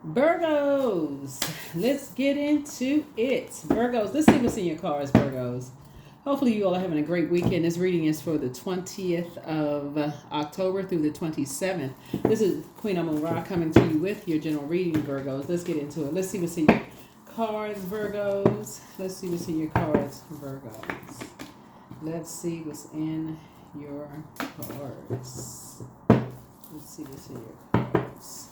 Virgos, let's get into it. Virgos, let's see what's in your cards, Virgos. Hopefully, you all are having a great weekend. This reading is for the 20th of October through the 27th. This is Queen Amun Ra coming to you with your general reading, Virgos. Let's get into it. Let's see what's in your cards, Virgos. Let's see what's in your cards, Virgos. Let's see what's in your cards. Let's see what's in your cards.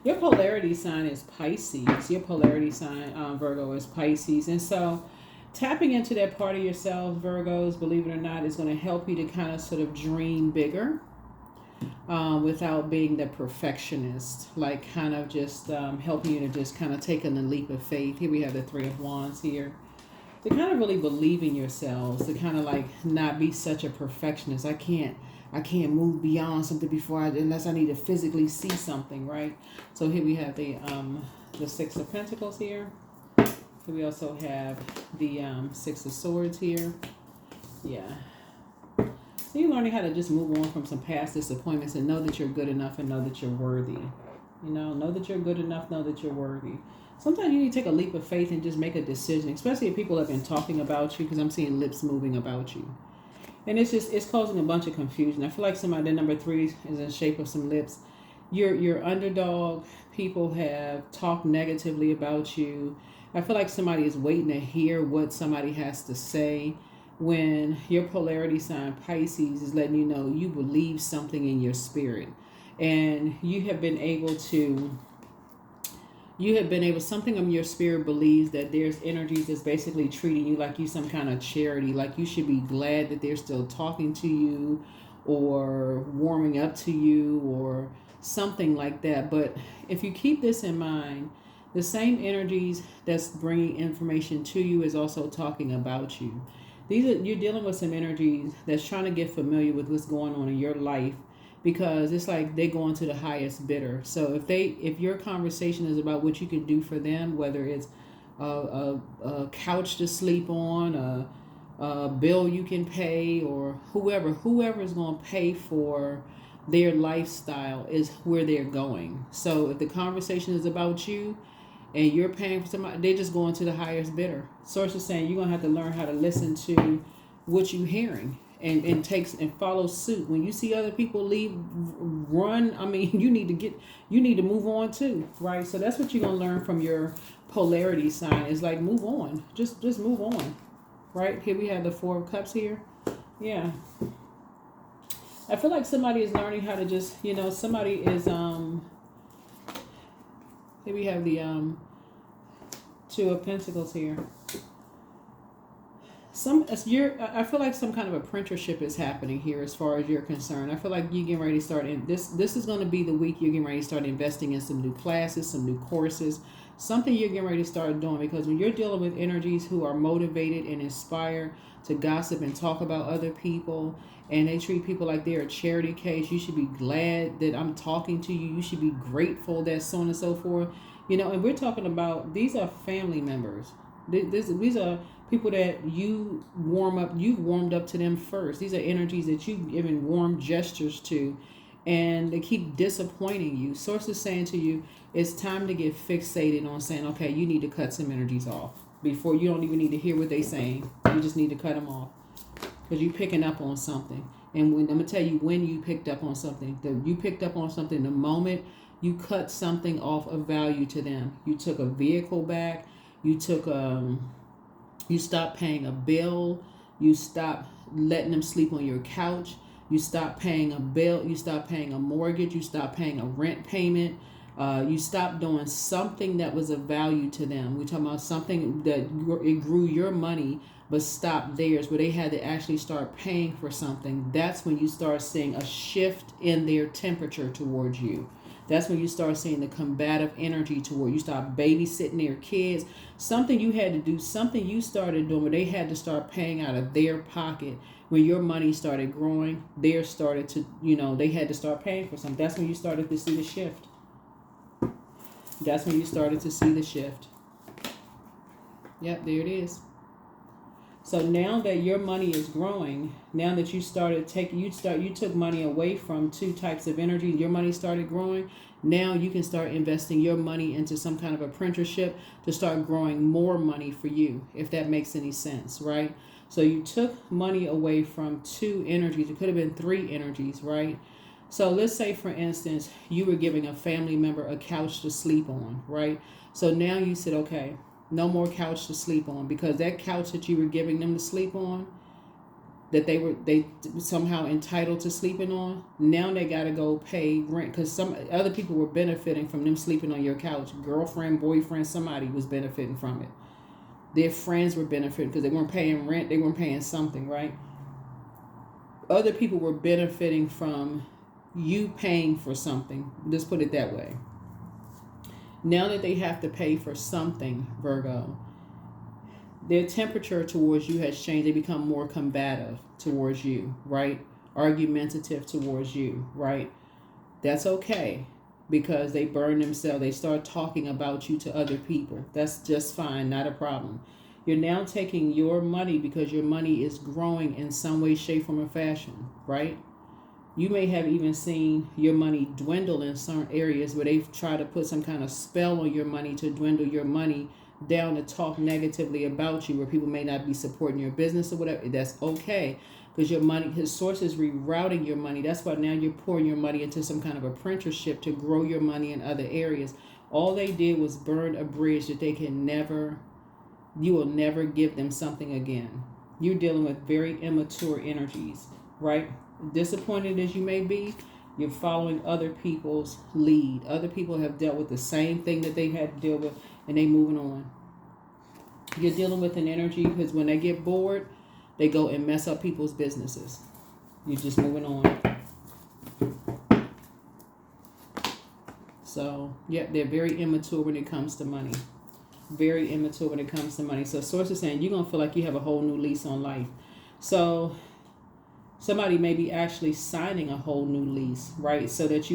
Your polarity sign is Pisces. Your polarity sign, Virgo, is Pisces. And so tapping into that part of yourself, Virgos, believe it or not, is going to help you to kind of sort of dream bigger without being the perfectionist. Like kind of just helping you to just kind of take a leap of faith. Here we have the Three of Wands here. To kind of really believe in yourselves. To kind of like not be such a perfectionist. I can't move beyond something unless I need to physically see something, right? So here we have the Six of Pentacles here. Here we also have the Six of Swords here. Yeah. So you're learning how to just move on from some past disappointments and know that you're good enough and know that you're worthy. Know that you're good enough, know that you're worthy. Sometimes you need to take a leap of faith and just make a decision, especially if people have been talking about you, because I'm seeing lips moving about you. And it's causing a bunch of confusion. I feel like the number 3 is in the shape of some lips. You're underdog. People have talked negatively about you. I feel like somebody is waiting to hear what somebody has to say, when your polarity sign, Pisces, is letting you know you believe something in your spirit. And something in your spirit believes that there's energies that's basically treating you like you some kind of charity, like you should be glad that they're still talking to you or warming up to you or something like that. But if you keep this in mind, the same energies that's bringing information to you is also talking about you. You're dealing with some energies that's trying to get familiar with what's going on in your life, because it's like they're going to the highest bidder. So if your conversation is about what you can do for them, whether it's a couch to sleep on, a bill you can pay, or whoever is going to pay for their lifestyle is where they're going. So if the conversation is about you and you're paying for somebody, they're just going to the highest bidder. Source is saying you're going to have to learn how to listen to what you're hearing. And follow suit. When you see other people leave, run. I mean, you need to move on too, right? So that's what you're gonna learn from your polarity sign. Is like move on, just move on, right? Here we have the Four of Cups here. Yeah, I feel like somebody is learning how to just, somebody is Here we have the Two of Pentacles here. I feel like some kind of apprenticeship is happening here as far as you're concerned. I feel like you're getting ready to start this is going to be the week you're getting ready to start investing in some new classes, some new courses, something you're getting ready to start doing, because when you're dealing with energies who are motivated and inspired to gossip and talk about other people, and they treat people like they're a charity case, you should be glad that I'm talking to you. You should be grateful that so on and so forth. And we're talking about, these are family members. These are people that you've warmed up to them first. These are energies that you've given warm gestures to, and they keep disappointing you. Source is saying to you, it's time to get fixated on saying, okay, you need to cut some energies off. Before, you don't even need to hear what they're saying. You just need to cut them off, because you're picking up on something. And I'm going to tell you when you picked up on something. You picked up on something the moment you cut something off of value to them. You took a vehicle back. You stopped paying a bill. You stopped letting them sleep on your couch. You stopped paying a bill. You stopped paying a mortgage. You stopped paying a rent payment. You stopped doing something that was of value to them. We're talking about something that it grew your money but stopped theirs, where they had to actually start paying for something. That's when you start seeing a shift in their temperature towards you. That's when you start seeing the combative energy toward you. Start babysitting their kids. Something you had to do, something you started doing where they had to start paying out of their pocket. When your money started growing, they had to start paying for something. That's when you started to see the shift. That's when you started to see the shift. Yep, there it is. So now that your money is growing, now that you started you took money away from two types of energy, your money started growing. Now you can start investing your money into some kind of apprenticeship to start growing more money for you, if that makes any sense, right? So you took money away from two energies. It could have been three energies, right? So let's say, for instance, you were giving a family member a couch to sleep on, right? So now you said, okay, no more couch to sleep on, because that couch that you were giving them to sleep on, that they somehow entitled to sleeping on, now they got to go pay rent, because some other people were benefiting from them sleeping on your couch. Girlfriend, boyfriend, somebody was benefiting from it. Their friends were benefiting because they weren't paying rent. They weren't paying something, right? Other people were benefiting from you paying for something. Let's put it that way. Now that they have to pay for something, Virgo, their temperature towards you has changed. They become more combative towards you, right? Argumentative towards you, right? That's okay, because they burn themselves. They start talking about you to other people. That's just fine, not a problem. You're now taking your money, because your money is growing in some way, shape, form, or fashion, right? You may have even seen your money dwindle in certain areas where they've tried to put some kind of spell on your money to dwindle your money down, to talk negatively about you, where people may not be supporting your business or whatever. That's okay, because your money, his source is rerouting your money. That's why now you're pouring your money into some kind of apprenticeship to grow your money in other areas. All they did was burn a bridge that they can never, you will never give them something again. You're dealing with very immature energies, right? Disappointed as you may be, you're following other people's lead. Other people have dealt with the same thing that they had to deal with, and they moving on. You're dealing with an energy because when they get bored, they go and mess up people's businesses. You're just moving on. So, yeah, they're very immature when it comes to money. Very immature when it comes to money. So, source is saying you're going to feel like you have a whole new lease on life. So, somebody may be actually signing a whole new lease, right? So that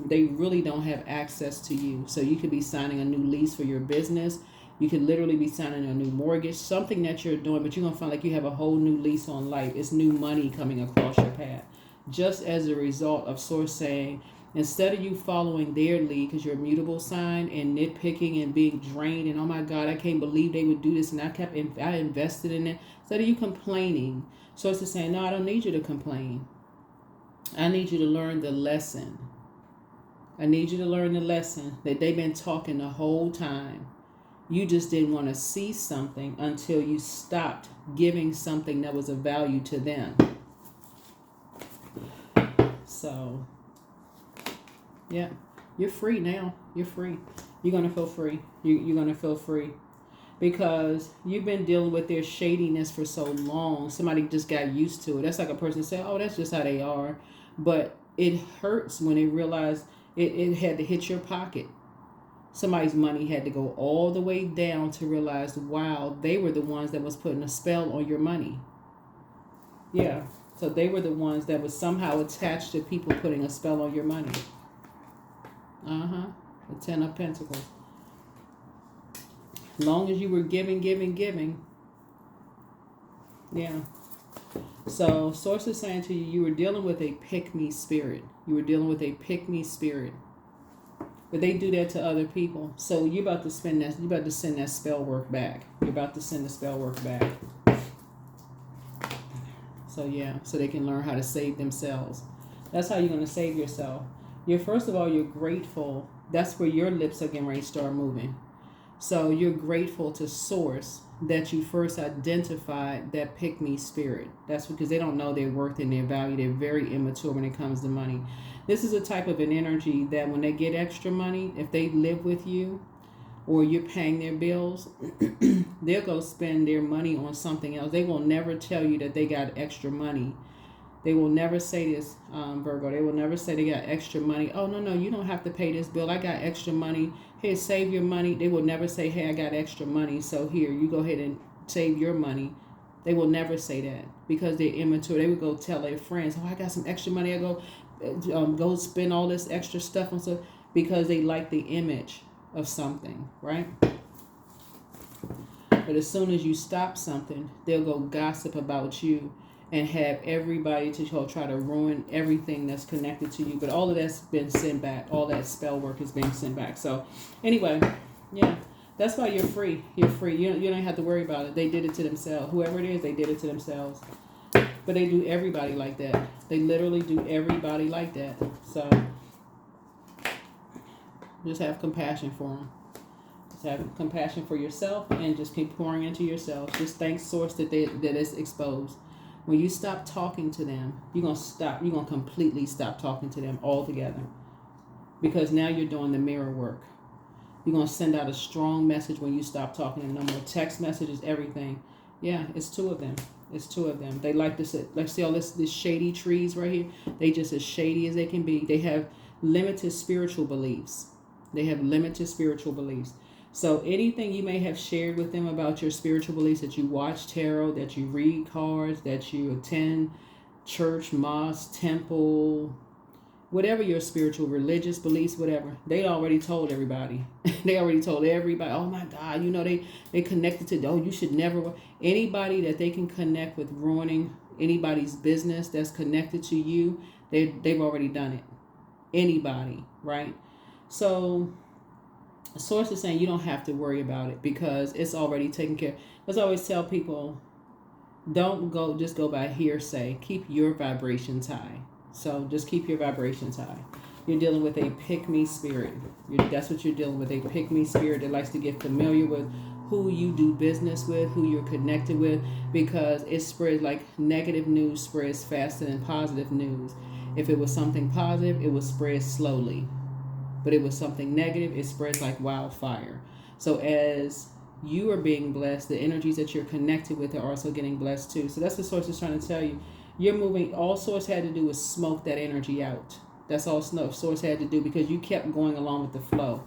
they really don't have access to you. So you could be signing a new lease for your business. You could literally be signing a new mortgage, something that you're doing, but you're going to find like you have a whole new lease on life. It's new money coming across your path. Just as a result of source saying, instead of you following their lead, because you're a mutable sign, and nitpicking and being drained and, oh my God, I can't believe they would do this, and I invested in it. Instead of you complaining, so it's saying, no, I don't need you to complain. I need you to learn the lesson. I need you to learn the lesson that they've been talking the whole time. You just didn't want to see something until you stopped giving something that was of value to them. So, yeah, you're free now. You're free. You're going to feel free. You're going to feel free. Because you've been dealing with their shadiness for so long. Somebody just got used to it. That's like a person say, oh, that's just how they are. But it hurts when they realize it had to hit your pocket. Somebody's money had to go all the way down to realize, wow, they were the ones that was putting a spell on your money. Yeah. So they were the ones that was somehow attached to people putting a spell on your money. The 10 of Pentacles. Long as you were giving. Yeah. So, source is saying to you, you were dealing with a pick-me spirit. You were dealing with a pick-me spirit. But they do that to other people. So, you're about to send that spell work back. You're about to send the spell work back. So, yeah. So they can learn how to save themselves. That's how you're going to save yourself. First of all, you're grateful. That's where your lips are getting ready to start moving. So you're grateful to source that you first identified that pick-me spirit. That's because they don't know their worth and their value. They're very immature when it comes to money. This is a type of an energy that when they get extra money, if they live with you or you're paying their bills, they'll go spend their money on something else. They will never tell you that they got extra money. They will never say this, Virgo. They will never say they got extra money. Oh, no, you don't have to pay this bill. I got extra money. Here, save your money. They will never say, hey, I got extra money, so here, you go ahead and save your money. They will never say that because they're immature. They would go tell their friends, oh, I got some extra money. I go spend all this extra stuff on stuff because they like the image of something, right? But as soon as you stop something, they'll go gossip about you and have everybody to try to ruin everything that's connected to you. But all of that's been sent back. All that spell work is being sent back. So anyway, yeah, that's why you're free. You're free. You don't have to worry about it. They did it to themselves. Whoever it is, they did it to themselves. But they do everybody like that. They literally do everybody like that. So just have compassion for them. Just have compassion for yourself and just keep pouring into yourself. Just thank Source that is exposed. When you stop talking to them, you're gonna completely stop talking to them altogether. Because now you're doing the mirror work. You're gonna send out a strong message when you stop talking to them. No more text messages, everything. Yeah, it's two of them. It's two of them. They like this. Like, see all this shady trees right here? They just as shady as they can be. They have limited spiritual beliefs. So anything you may have shared with them about your spiritual beliefs, that you watch tarot, that you read cards, that you attend church, mosque, temple, whatever your spiritual, religious beliefs, whatever, they already told everybody. They already told everybody, oh my God, they connected to, oh, you should never, anybody that they can connect with ruining anybody's business that's connected to you, they've already done it. Anybody, right? So Source is saying you don't have to worry about it because it's already taken care of. Let's always tell people, don't just go by hearsay. Keep your vibrations high. So just keep your vibrations high. You're dealing with a pick-me spirit. That's what you're dealing with, a pick-me spirit that likes to get familiar with who you do business with, who you're connected with, because it spreads like negative news spreads faster than positive news. If it was something positive, it would spread slowly. But it was something negative, it spreads like wildfire. So as you are being blessed, the energies that you're connected with are also getting blessed too. So that's what Source is trying to tell you. You're moving, all Source had to do was smoke that energy out. That's all Source had to do because you kept going along with the flow.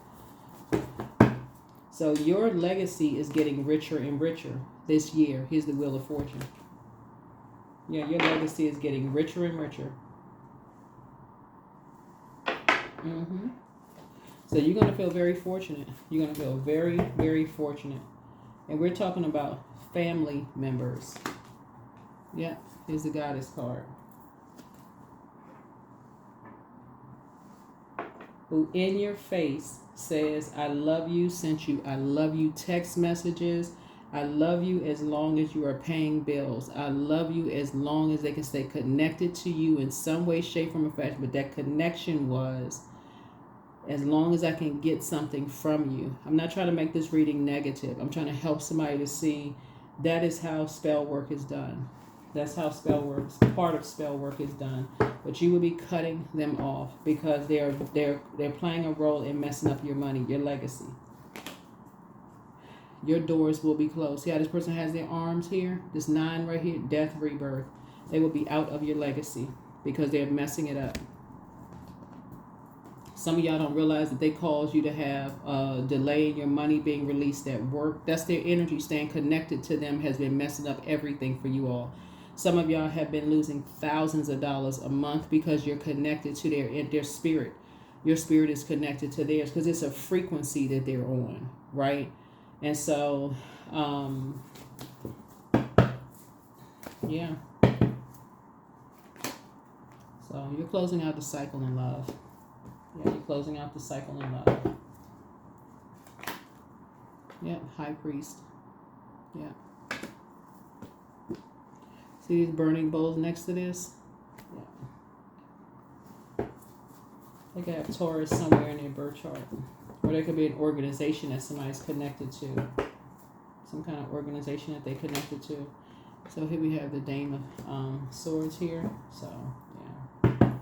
So your legacy is getting richer and richer this year. Here's the Wheel of Fortune. Yeah, your legacy is getting richer and richer. Mm-hmm. So you're going to feel very fortunate. You're going to feel very, very fortunate. And we're talking about family members. Yeah, here's the Goddess card. Who in your face says, I love you, sent you, I love you text messages. I love you as long as you are paying bills. I love you as long as they can stay connected to you in some way, shape, form, or fashion. But that connection was, as long as I can get something from you. I'm not trying to make this reading negative. I'm trying to help somebody to see that is how spell work is done. That's how spell works. Part of spell work is done. But you will be cutting them off because they're playing a role in messing up your money, your legacy. Your doors will be closed. See how this person has their arms here? This 9 right here, death, rebirth. They will be out of your legacy because they're messing it up. Some of y'all don't realize that they caused you to have a delay in your money being released at work. That's their energy. Staying connected to them has been messing up everything for you all. Some of y'all have been losing thousands of dollars a month because you're connected to their spirit. Your spirit is connected to theirs because it's a frequency that they're on, right? And so, yeah. So you're closing out the cycle in love. Yeah, you're closing out the cycle in love. Yeah, High Priest. Yeah. See these burning bowls next to this? Yeah. They could have Taurus somewhere in their birth chart. Or there could be an organization that somebody's connected to. Some kind of organization that they connected to. So here we have the Dame of Swords here. So, yeah.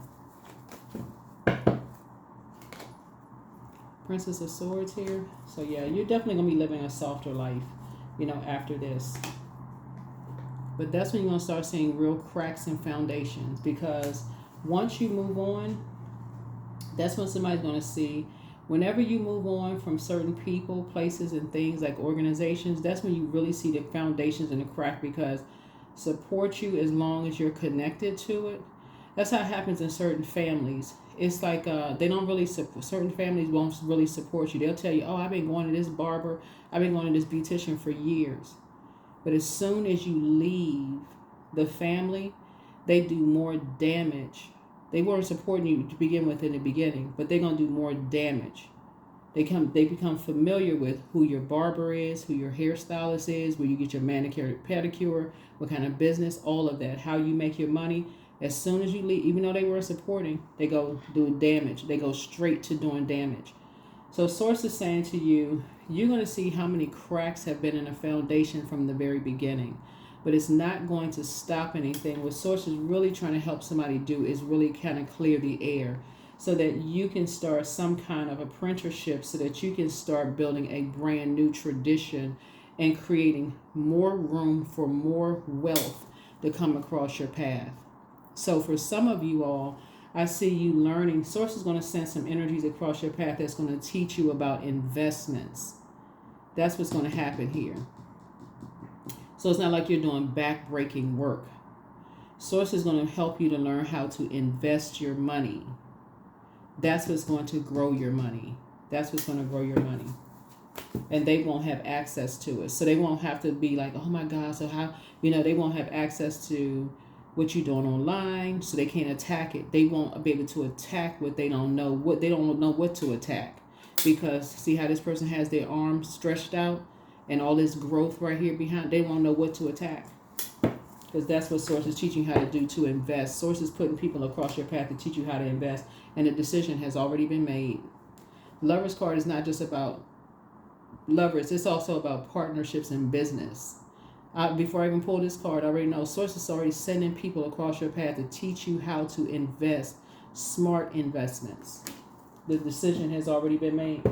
Princess of Swords here. So, yeah, you're definitely going to be living a softer life, after this. But that's when you're going to start seeing real cracks in foundations. Because once you move on, that's when somebody's going to see. Whenever you move on from certain people, places, and things like organizations, that's when you really see the foundations in the crack because support you as long as you're connected to it. That's how it happens in certain families. it's like they don't really support, certain families won't really support you. They'll tell you, oh, I've been going to this barber, I've been going to this beautician for years. But as soon as you leave the family, they do more damage. They weren't supporting you to begin with in the beginning, but they're gonna do more damage. They become familiar with who your barber is, who your hairstylist is, where you get your manicure, pedicure, what kind of business, all of that, how you make your money. As soon as you leave, even though they were supporting, they go do damage. They go straight to doing damage. So Source is saying to you, you're going to see how many cracks have been in the foundation from the very beginning. But it's not going to stop anything. What Source is really trying to help somebody do is really kind of clear the air so that you can start some kind of apprenticeship, so that you can start building a brand new tradition and creating more room for more wealth to come across your path. So for some of you all, I see you learning. Source is going to send some energies across your path that's going to teach you about investments. That's what's going to happen here. So it's not like you're doing back-breaking work. Source is going to help you to learn how to invest your money. That's what's going to grow your money. That's what's going to grow your money. And they won't have access to it. So they won't have to be like, oh my God, so how, they won't have access to what you're doing online, so they can't attack it. They won't be able to attack what they don't know, what to attack. Because see how this person has their arms stretched out and all this growth right here behind, they won't know what to attack. Because that's what Source is teaching you how to do, to invest. Source is putting people across your path to teach you how to invest. And the decision has already been made. Lover's card is not just about lovers. It's also about partnerships and business. Before I even pull this card, I already know Source is already sending people across your path to teach you how to invest smart investments. The decision has already been made.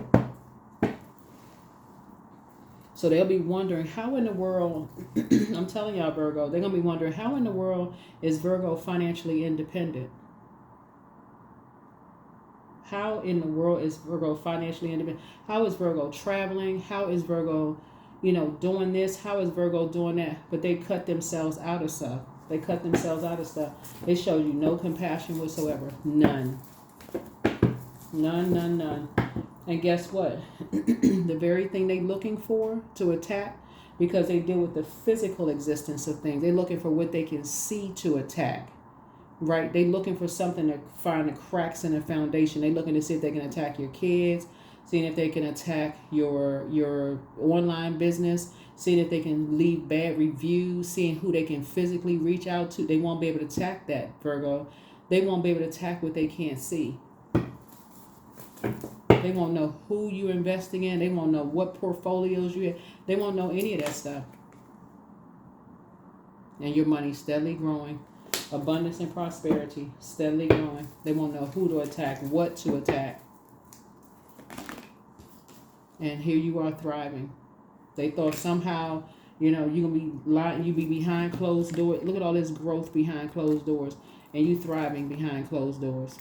So they'll be wondering, how in the world, I'm telling y'all, Virgo, they're going to be wondering, how in the world is Virgo financially independent? How in the world is Virgo financially independent? How is Virgo traveling? How is Virgo, doing this? How is Virgo doing that? But they cut themselves out of stuff. They show you no compassion whatsoever. None. None. And guess what? The very thing they're looking for to attack, because they deal with the physical existence of things. They're looking for what they can see to attack. Right? They're looking for something to find the cracks in the foundation. They're looking to see if they can attack your kids, seeing if they can attack your online business, seeing if they can leave bad reviews, seeing who they can physically reach out to. They won't be able to attack that, Virgo. They won't be able to attack what they can't see. They won't know who you're investing in. They won't know what portfolios you have. They won't know any of that stuff. And your money's steadily growing. Abundance and prosperity, steadily growing. They won't know who to attack, what to attack. And here you are thriving. They thought somehow, you're going to be lying, you be behind closed doors. Look at all this growth behind closed doors. And you thriving behind closed doors.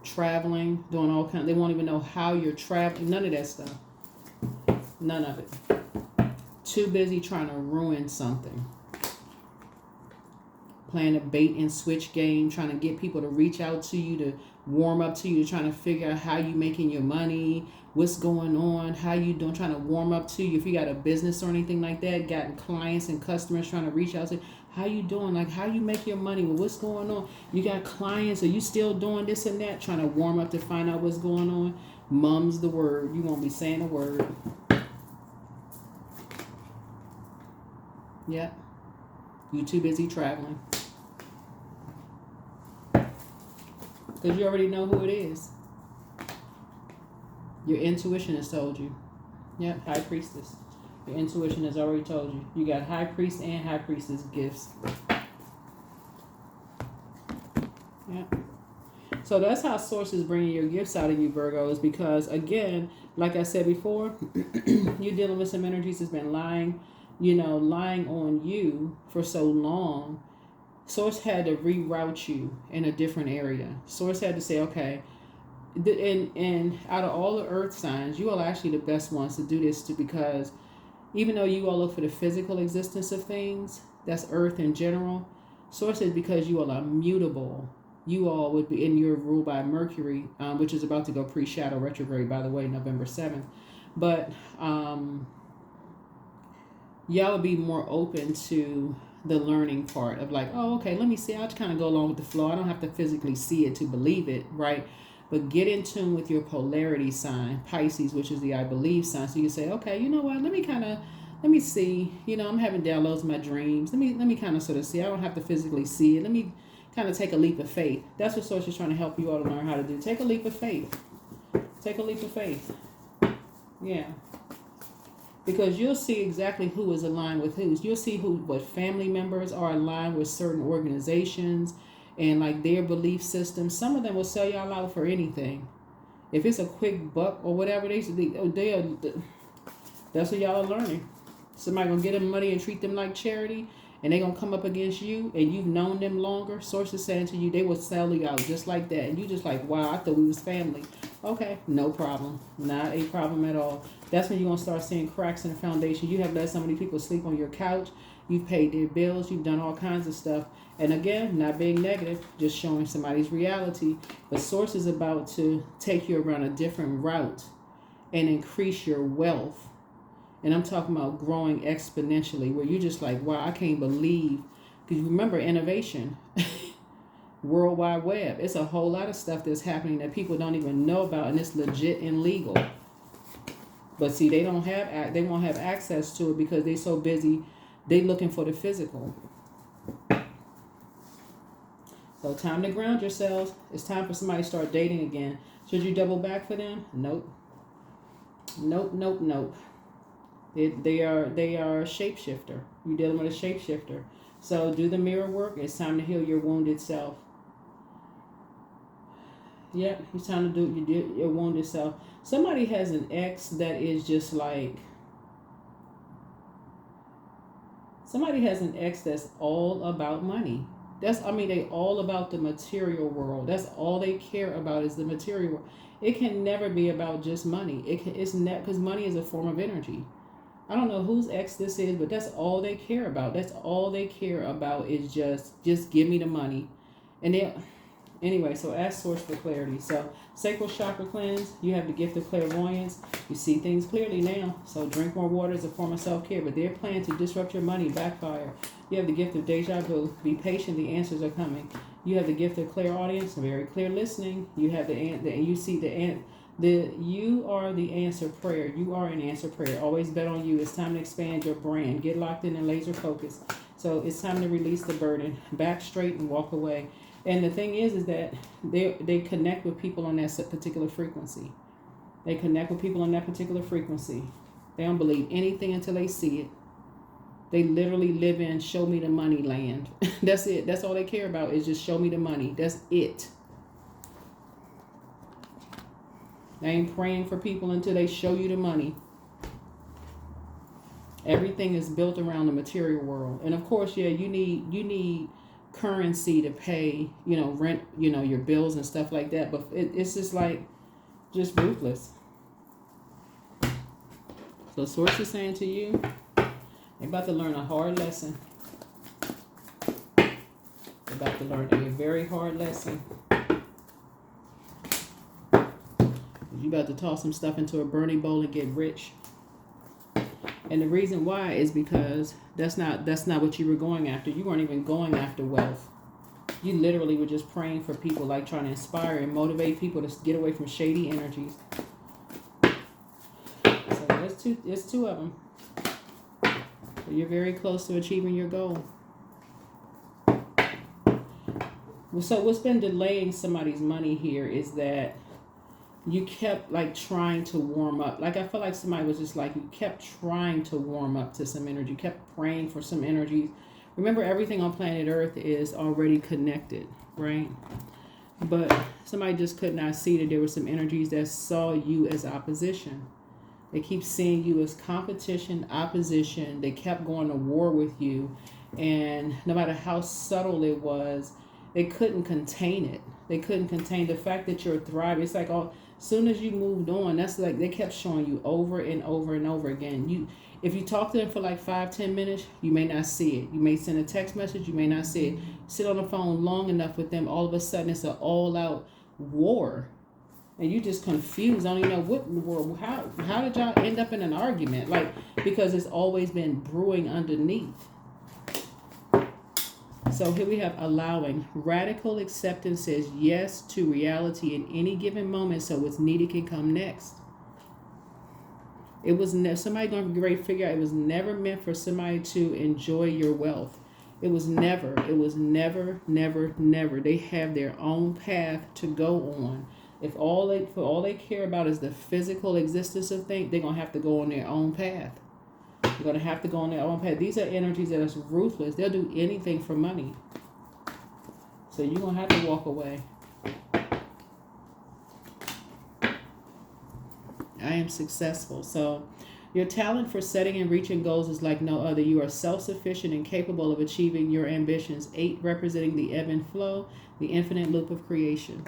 Traveling, doing all kinds. They won't even know how you're traveling. None of that stuff. None of it. Too busy trying to ruin something. Playing a bait and switch game, trying to get people to reach out to you, to warm up to you, to trying to figure out how you making your money, what's going on, how you doing, trying to warm up to you. If you got a business or anything like that, got clients and customers trying to reach out to you, how you doing, like how you make your money, what's going on. You got clients, are you still doing this and that, trying to warm up to find out what's going on. Mum's the word. You won't be saying a word. Yep. You too busy traveling. Because you already know who it is. Your intuition has told you. Yep, High Priestess. Your intuition has already told you. You got High Priest and High Priestess gifts. Yep. So that's how Source is bringing your gifts out of you, Virgos. Because, again, like I said before, you're dealing with some energies that's been lying on you for so long. Source had to reroute you in a different area. Source had to say, okay, and out of all the earth signs, you are actually the best ones to do this to, because even though you all look for the physical existence of things, that's earth in general. Source says because you all are mutable. You all would be in your ruled by Mercury, which is about to go pre-shadow retrograde, by the way, November 7th. But y'all would be more open to the learning part of like, oh, okay, let me see. I'll just kind of go along with the flow. I don't have to physically see it to believe it, right? But get in tune with your polarity sign, Pisces, which is the I believe sign. So you say, okay, you know what? Let me see. You know, I'm having downloads in my dreams. Let me kind of sort of see. I don't have to physically see it. Let me kind of take a leap of faith. That's what Source is trying to help you all to learn how to do. Take a leap of faith. Take a leap of faith. Yeah. Because you'll see exactly who is aligned with who. You'll see what family members are aligned with certain organizations and like their belief systems. Some of them will sell y'all out for anything. If it's a quick buck or whatever, that's what y'all are learning. Somebody gonna get them money and treat them like charity, and they gonna come up against you, and you've known them longer. Sources saying to you, they will sell you out just like that, and you just like, wow, I thought we was family. Okay, no problem, not a problem at all. That's when you're gonna start seeing cracks in the foundation. You have let so many people sleep on your couch. You've paid their bills. You've done all kinds of stuff. And again, not being negative, just showing somebody's reality. But Source is about to take you around a different route and increase your wealth. And I'm talking about growing exponentially, where you're just like, wow, I can't believe. Because you remember innovation, World Wide Web. It's a whole lot of stuff that's happening that people don't even know about, and it's legit and legal. But see, they won't have access to it because they're so busy. They looking for the physical. So time to ground yourselves. It's time for somebody to start dating again. Should you double back for them? Nope. Nope, nope, nope. They are a shapeshifter. You're dealing with a shapeshifter. So do the mirror work. It's time to heal your wounded self. Yep, it's time to do your wounded self. Somebody has an ex that is just like, somebody has an ex that's all about money. They all about the material world. That's all they care about is the material world. It can never be about just money. It's not, because money is a form of energy. I don't know whose ex this is, but that's all they care about. That's all they care about is just give me the money. And anyway, so ask Source for clarity. So sacral chakra cleanse, you have the gift of clairvoyance. You see things clearly now. So drink more water as a form of self-care, but their plan to disrupt your money backfire. You have the gift of deja vu. Be patient, the answers are coming. You have the gift of clairaudience, very clear listening. You have you are the answer prayer. You are an answer prayer. Always bet on you. It's time to expand your brand. Get locked in and laser focus. So it's time to release the burden. Back straight and walk away. And the thing is that they connect with people on that particular frequency. They connect with people on that particular frequency. They don't believe anything until they see it. They literally live in show me the money land. That's it. That's all they care about is just show me the money. That's it. They ain't praying for people until they show you the money. Everything is built around the material world. And of course, yeah, you need currency to pay, rent, your bills and stuff like that. But it's just just ruthless. So Source is saying to you, you're about to learn a hard lesson. You're about to learn a very hard lesson. You're about to toss some stuff into a burning bowl and get rich. And the reason why is because that's not what you were going after. You weren't even going after wealth. You literally were just praying for people, like trying to inspire and motivate people to get away from shady energies. So there's two of them. So you're very close to achieving your goal. So what's been delaying somebody's money here is that you kept trying to warm up. I feel like somebody was just you kept trying to warm up to some energy, kept praying for some energies. Remember, everything on planet Earth is already connected, right? But somebody just could not see that there were some energies that saw you as opposition. They keep seeing you as competition, opposition. They kept going to war with you. And no matter how subtle it was, they couldn't contain it. They couldn't contain the fact that you're thriving. It's like, oh, soon as you moved on, that's like they kept showing you over and over and over again. If you talk to them for like 5-10 minutes, you may not see it. You may send a text message, you may not see it. Sit on the phone long enough with them, all of a sudden it's an all-out war. And you just confused. I don't even know what in the world. How did y'all end up in an argument? Like, because it's always been brewing underneath. So here we have allowing. Radical acceptance says yes to reality in any given moment, so what's needed can come next. It was somebody going to be ready to figure out it was never meant for somebody to enjoy your wealth. It was never. They have their own path to go on. If all they care about is the physical existence of things, they're going to have to go on their own path. They're going to have to go on their own path. These are energies that are ruthless. They'll do anything for money. So you're going to have to walk away. I am successful. So your talent for setting and reaching goals is like no other. You are self-sufficient and capable of achieving your ambitions. 8 representing the ebb and flow, the infinite loop of creation.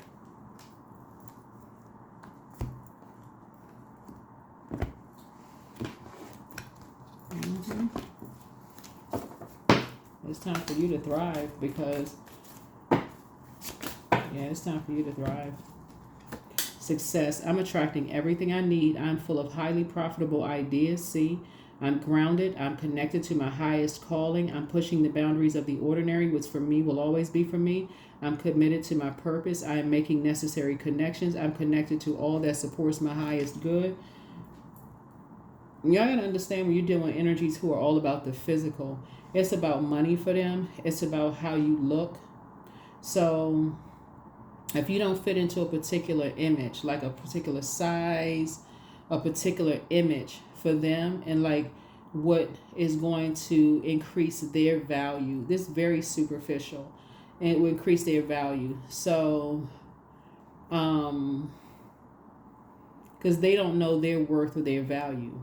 It's time for you to thrive because, it's time for you to thrive. Success. I'm attracting everything I need. I'm full of highly profitable ideas. See, I'm grounded. I'm connected to my highest calling. I'm pushing the boundaries of the ordinary, which for me will always be for me. I'm committed to my purpose. I am making necessary connections. I'm connected to all that supports my highest good. Y'all gotta understand when you're dealing with energies who are all about the physical. It's about money for them. It's about how you look. So if you don't fit into a particular image, like a particular size, a particular image for them, and like what is going to increase their value, this is very superficial, and it will increase their value. So, because they don't know their worth or their value.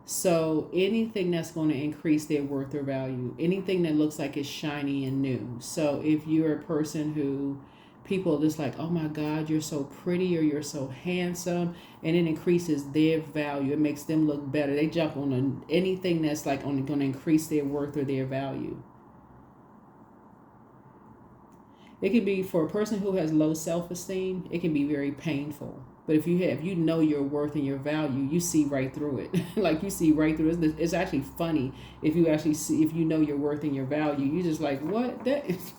So anything that's going to increase their worth or value, anything that looks like it's shiny and new. So if you're a person who people are just like, oh my God, you're so pretty or you're so handsome, and it increases their value. It makes them look better. They jump on anything that's like only going to increase their worth or their value. It can be for a person who has low self-esteem, it can be very painful. But if you know your worth and your value, you see right through it. Like you see right through it. It's actually funny if you know your worth and your value. You're just like, what? It's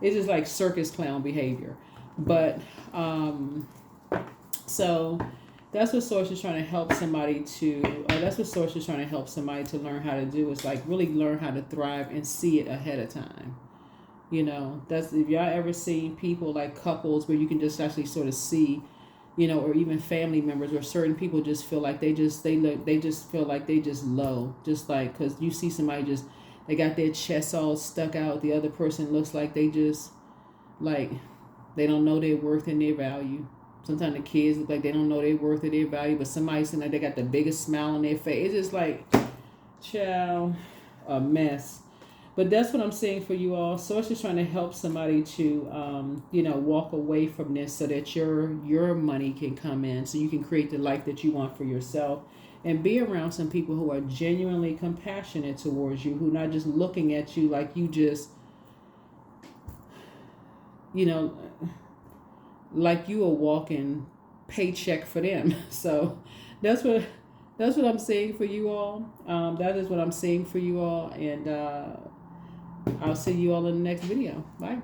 just like circus clown behavior. But so that's what Source is trying to help somebody to. That's what Source is trying to help somebody to learn how to do. Is like really learn how to thrive and see it ahead of time. You know, that's if y'all ever seen people like couples where you can just actually sort of see. Or even family members, or certain people just feel like they just feel like they just low, just like because you see somebody they got their chest all stuck out. The other person looks like they just like they don't know their worth and their value. Sometimes the kids look like they don't know their worth or their value, but somebody seems like they got the biggest smile on their face. It's just like, child, a mess. But that's what I'm saying for you all. So it's just trying to help somebody to, walk away from this so that your money can come in, so you can create the life that you want for yourself, and be around some people who are genuinely compassionate towards you, who not just looking at you like you just, like you a walking paycheck for them. So that's what I'm saying for you all. That is what I'm saying for you all, and I'll see you all in the next video. Bye.